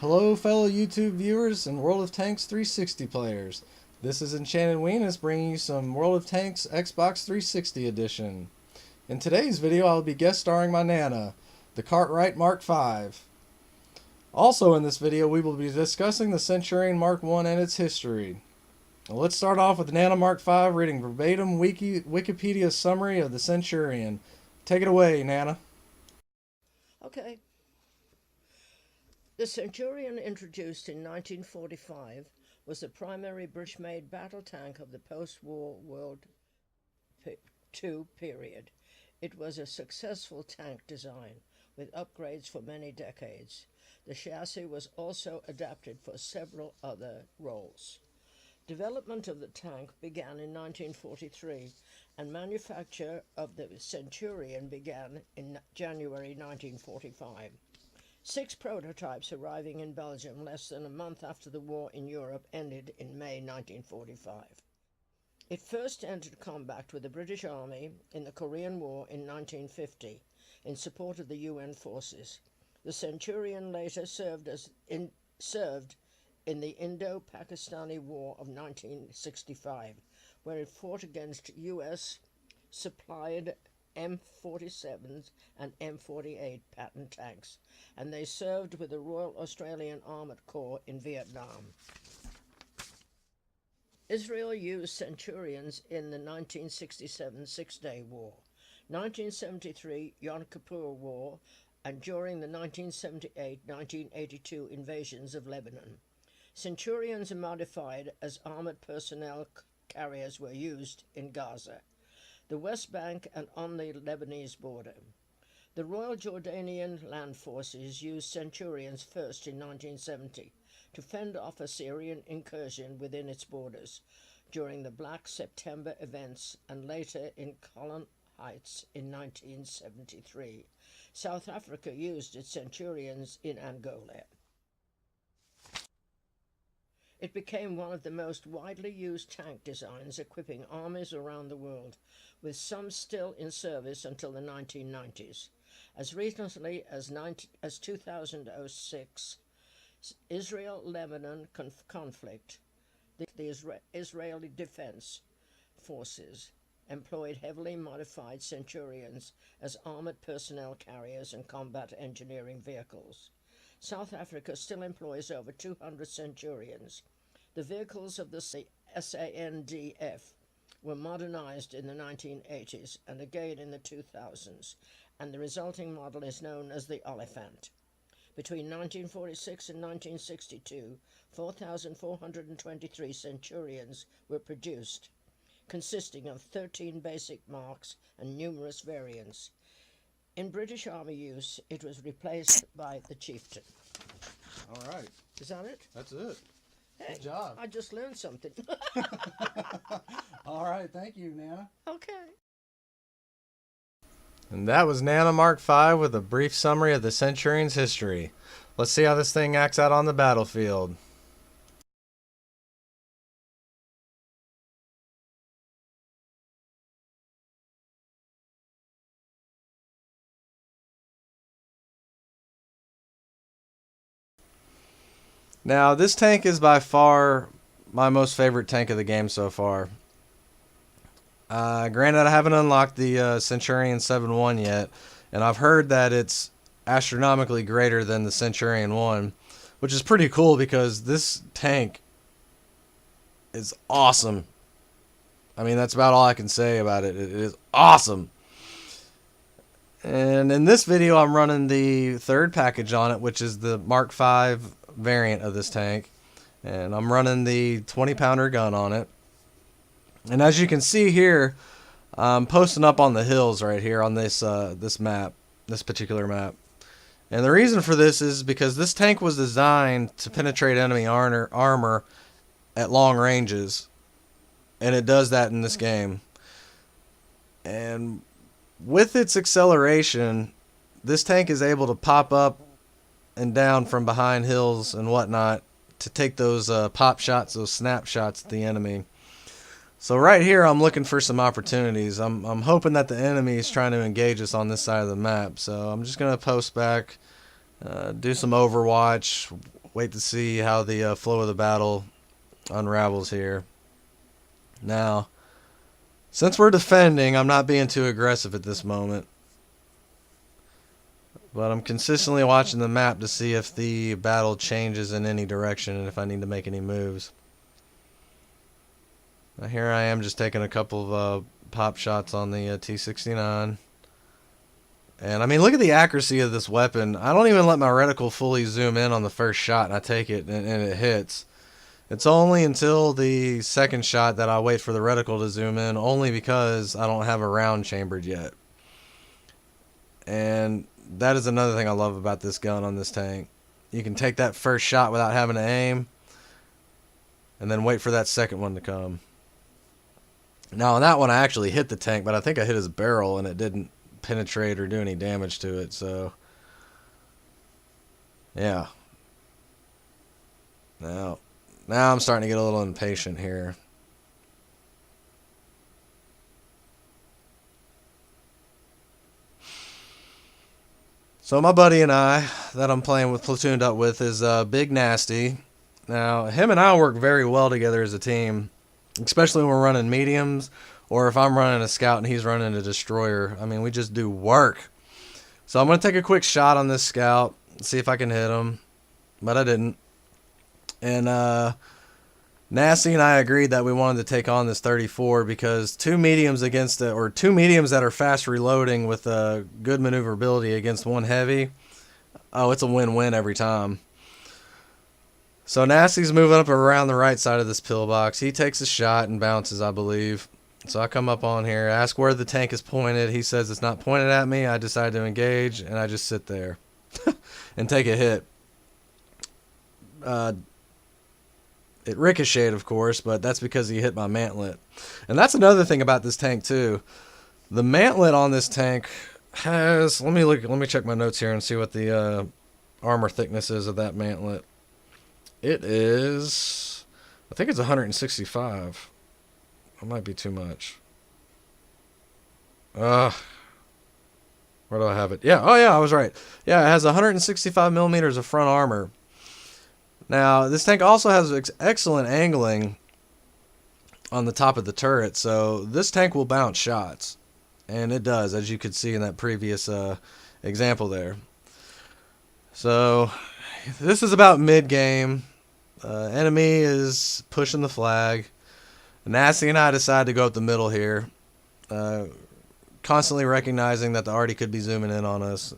Hello fellow YouTube viewers and World of Tanks 360 players. This is Enchanted Wenis bringing you some World of Tanks Xbox 360 edition. In today's video I'll be guest starring my Nana, the Cartwright Mk.I. Also in this video we will be discussing the Centurion Mark I and its history. Now let's start off with Nana Mk.I reading verbatim Wikipedia summary of the Centurion. Take it away, Nana. Okay. The Centurion, introduced in 1945, was the primary British-made battle tank of the post-war World II period. It was a successful tank design, with upgrades for many decades. The chassis was also adapted for several other roles. Development of the tank began in 1943, and manufacture of the Centurion began in January 1945. 6 prototypes arriving in Belgium less than a month after the war in Europe ended in May 1945. It first entered combat with the British Army in the Korean War in 1950 in support of the UN forces. The Centurion later served in the Indo-Pakistani War of 1965, where it fought against US-supplied M47s and M48 Patton tanks, and they served with the Royal Australian Armoured Corps in Vietnam. Israel used Centurions in the 1967 Six-Day War, 1973 Yom Kippur War, and during the 1978-1982 invasions of Lebanon. Centurions modified as armoured personnel carriers were used in Gaza, the West Bank, and on the Lebanese border. The Royal Jordanian Land Forces used Centurions first in 1970 to fend off a Syrian incursion within its borders during the Black September events, and later in Golan Heights in 1973. South Africa used its Centurions in Angola. It became one of the most widely used tank designs, equipping armies around the world, with some still in service until the 1990s. As recently as 2006, Israel-Lebanon conflict, the Israeli Defense Forces employed heavily modified Centurions as armored personnel carriers and combat engineering vehicles. South Africa still employs over 200 Centurions. The vehicles of the SANDF were modernized in the 1980s and again in the 2000s, and the resulting model is known as the Oliphant. Between 1946 and 1962, 4,423 Centurions were produced, consisting of 13 basic marks and numerous variants. In British Army use, it was replaced by the Chieftain. All right. Is that it? That's it. Hey, good job. I just learned something. All right, thank you, Nana. Okay. And that was Nana Mk.I with a brief summary of the Centurion's history. Let's see how this thing acts out on the battlefield. Now, this tank is by far my most favorite tank of the game so far. Granted, I haven't unlocked the Centurion 7.1 yet, and I've heard that it's astronomically greater than the Centurion 1, which is pretty cool because this tank is awesome. I mean, that's about all I can say about it. It is awesome. And in this video, I'm running the third package on it, which is the Mk.I variant of this tank, and I'm running the 20-pounder gun on it. And as you can see here, I'm posting up on the hills right here on this this particular map. And the reason for this is because this tank was designed to penetrate enemy armor at long ranges, and it does that in this game. And with its acceleration, this tank is able to pop up and down from behind hills and whatnot to take those pop shots, those snapshots at the enemy. So right here, I'm looking for some opportunities. I'm hoping that the enemy is trying to engage us on this side of the map. So I'm just gonna post back, do some Overwatch, wait to see how the flow of the battle unravels here. Now, since we're defending, I'm not being too aggressive at this moment. But I'm consistently watching the map to see if the battle changes in any direction and if I need to make any moves. Now here I am just taking a couple of pop shots on the T69. And I mean, look at the accuracy of this weapon. I don't even let my reticle fully zoom in on the first shot, and I take it and it hits. It's only until the second shot that I wait for the reticle to zoom in, only because I don't have a round chambered yet. And that is another thing I love about this gun on this tank. You can take that first shot without having to aim, and then wait for that second one to come. Now on that one I actually hit the tank, but I think I hit his barrel and it didn't penetrate or do any damage to it, so yeah. Now I'm starting to get a little impatient here. So my buddy and I that I'm playing with, platooned up with, is Big Nasty. Now him and I work very well together as a team, especially when we're running mediums, or if I'm running a scout and he's running a destroyer. I mean, we just do work. So I'm going to take a quick shot on this scout, see if I can hit him, but I didn't. And Nasty and I agreed that we wanted to take on this 34 because two mediums that are fast reloading with good maneuverability against one heavy, oh, it's a win-win every time. So Nasty's moving up around the right side of this pillbox. He takes a shot and bounces, I believe. So I come up on here, ask where the tank is pointed. He says it's not pointed at me. I decide to engage, and I just sit there and take a hit. It ricocheted, of course, but that's because he hit my mantlet. And that's another thing about this tank, too. The mantlet on this tank has... Let me check my notes here and see what the armor thickness is of that mantlet. It is... I think it's 165. That might be too much. Where do I have it? Yeah, oh yeah, I was right. Yeah, it has 165 millimeters of front armor. Now, this tank also has excellent angling on the top of the turret, so this tank will bounce shots. And it does, as you could see in that previous example there. So, this is about mid-game. Enemy is pushing the flag. Nasty and I decide to go up the middle here, constantly recognizing that the arty could be zooming in on us.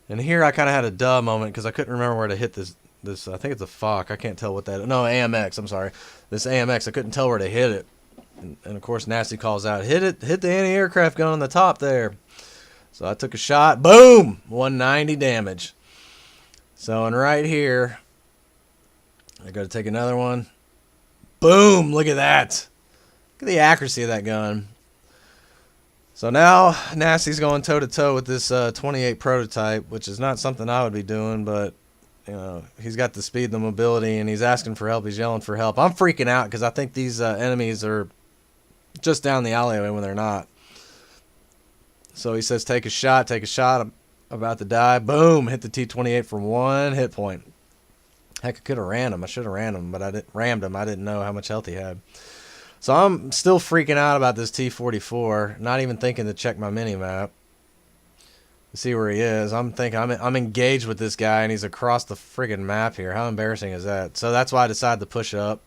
And here I kind of had a duh moment because I couldn't remember where to hit this. I think it's a FOC. I can't tell what that is. No, AMX. I'm sorry. This AMX, I couldn't tell where to hit it. And of course, Nasty calls out, hit it, hit the anti-aircraft gun on the top there. So I took a shot. Boom! 190 damage. So, and right here, I got to take another one. Boom! Look at that. Look at the accuracy of that gun. So now Nasty's going toe-to-toe with this 28 prototype, which is not something I would be doing, but you know, he's got the speed, the mobility, and he's asking for help. He's yelling for help. I'm freaking out because I think these enemies are just down the alleyway when they're not. So he says, take a shot, take a shot. I'm about to die. Boom! Hit the T-28 for 1 hit point. Heck, I could have ran him. I should have ran him, but I didn't rammed him. I didn't know how much health he had. So I'm still freaking out about this T-44, not even thinking to check my mini-map to see where he is. I'm thinking I'm engaged with this guy, and he's across the friggin' map here. How embarrassing is that? So that's why I decided to push up.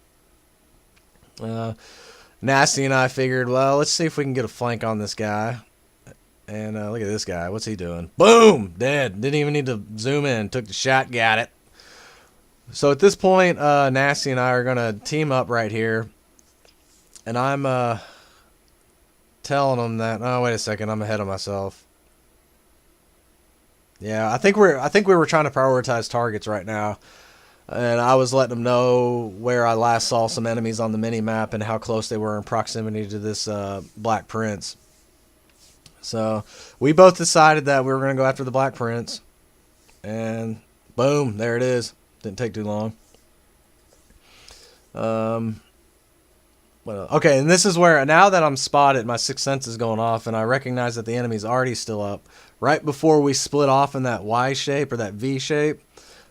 Nasty and I figured, well, let's see if we can get a flank on this guy. And look at this guy. What's he doing? Boom! Dead. Didn't even need to zoom in. Took the shot, got it. So at this point, Nasty and I are going to team up right here. And I'm telling them that... Oh, wait a second. I'm ahead of myself. Yeah, I think we were trying to prioritize targets right now. And I was letting them know where I last saw some enemies on the mini-map and how close they were in proximity to this Black Prince. So we both decided that we were going to go after the Black Prince. And boom, there it is. Didn't take too long. Okay, and this is where, now that I'm spotted, my sixth sense is going off, and I recognize that the enemy's already still up. Right before we split off in that Y shape, or that V shape,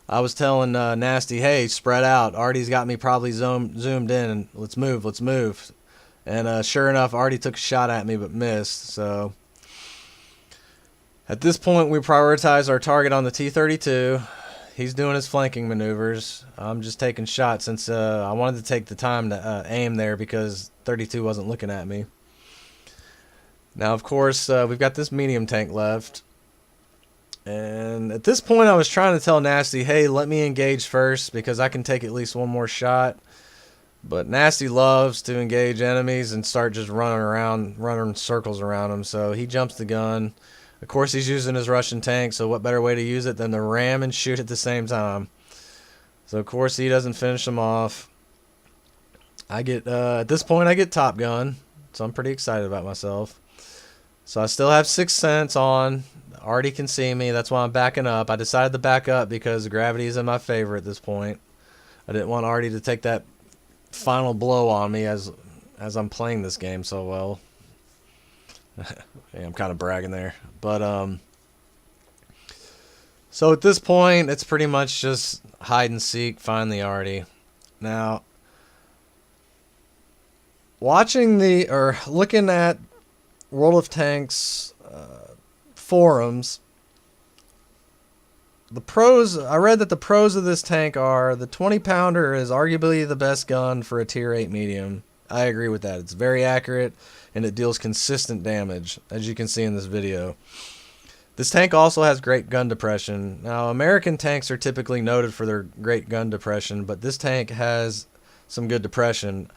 I was telling Nasty, hey, spread out. Artie's got me probably zoomed in, and let's move, let's move. And sure enough, Artie took a shot at me but missed. So at this point, we prioritize our target on the T-32. He's doing his flanking maneuvers. I'm just taking shots since I wanted to take the time to aim there because 32 wasn't looking at me. Now, of course, we've got this medium tank left. And at this point, I was trying to tell Nasty, hey, let me engage first because I can take at least one more shot. But Nasty loves to engage enemies and start just running circles around them. So he jumps the gun. Of course, he's using his Russian tank, so what better way to use it than to ram and shoot at the same time? So, of course, he doesn't finish him off. At this point, I get Top Gun, so I'm pretty excited about myself. So I still have 6th Sense on. Artie can see me. That's why I'm backing up. I decided to back up because gravity is in my favor at this point. I didn't want Artie to take that final blow on me as I'm playing this game so well. Yeah, I'm kind of bragging there. But, so at this point, it's pretty much just hide and seek, find the Artie. Now, looking at World of Tanks forums, I read that the pros of this tank are the 20-pounder is arguably the best gun for a tier 8 medium. I agree with that. It's very accurate and it deals consistent damage, as you can see in this video. This tank also has great gun depression. Now, American tanks are typically noted for their great gun depression, but this tank has some good depression.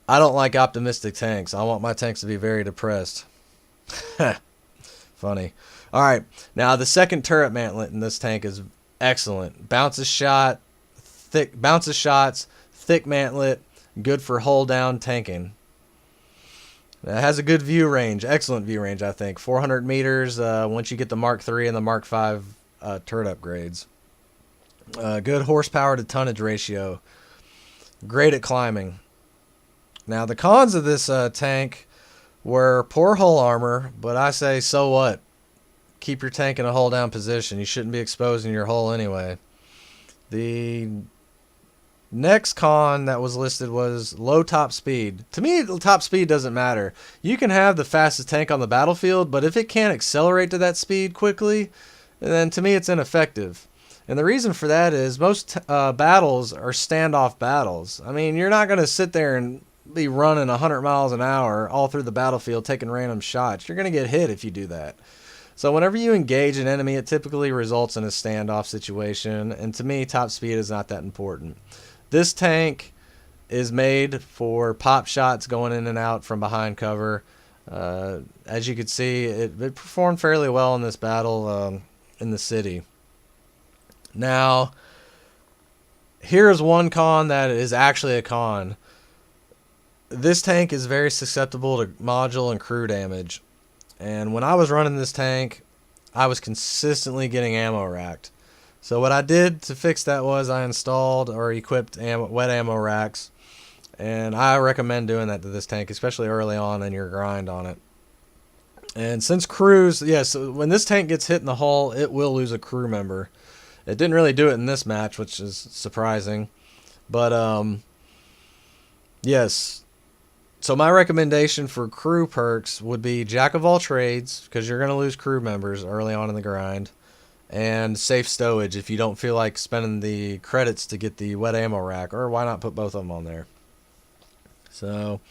I don't like optimistic tanks. I want my tanks to be very depressed. Funny. All right. Now, the second turret mantlet in this tank is excellent. Bounces shots, thick mantlet, good for hull down tanking. It has a good view range, excellent view range, I think. 400 meters once you get the Mark III and the Mark V turret upgrades. Good horsepower to tonnage ratio. Great at climbing. Now, the cons of this tank were poor hull armor, but I say, so what? Keep your tank in a hull down position. You shouldn't be exposing your hull anyway. The next con that was listed was low top speed. To me, top speed doesn't matter. You can have the fastest tank on the battlefield, but if it can't accelerate to that speed quickly, then to me it's ineffective. And the reason for that is most battles are standoff battles. I mean, you're not going to sit there and be running 100 miles an hour all through the battlefield taking random shots. You're going to get hit if you do that. So whenever you engage an enemy, it typically results in a standoff situation. And to me, top speed is not that important. This tank is made for pop shots going in and out from behind cover. As you can see, it performed fairly well in this battle in the city. Now, here's one con that is actually a con. This tank is very susceptible to module and crew damage. And when I was running this tank, I was consistently getting ammo racked. So what I did to fix that was I installed or equipped wet ammo racks. And I recommend doing that to this tank, especially early on in your grind on it. And since crews, so when this tank gets hit in the hull, it will lose a crew member. It didn't really do it in this match, which is surprising. But, yes. So my recommendation for crew perks would be Jack of all trades, because you're going to lose crew members early on in the grind. And safe stowage if you don't feel like spending the credits to get the wet ammo rack. Or why not put both of them on there? So,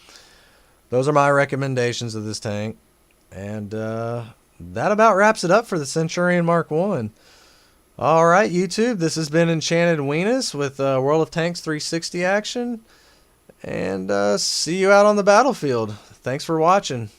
those are my recommendations of this tank. And that about wraps it up for the Centurion Mark 1. Alright, YouTube, this has been Enchanted Wenis with World of Tanks 360 action. And see you out on the battlefield. Thanks for watching.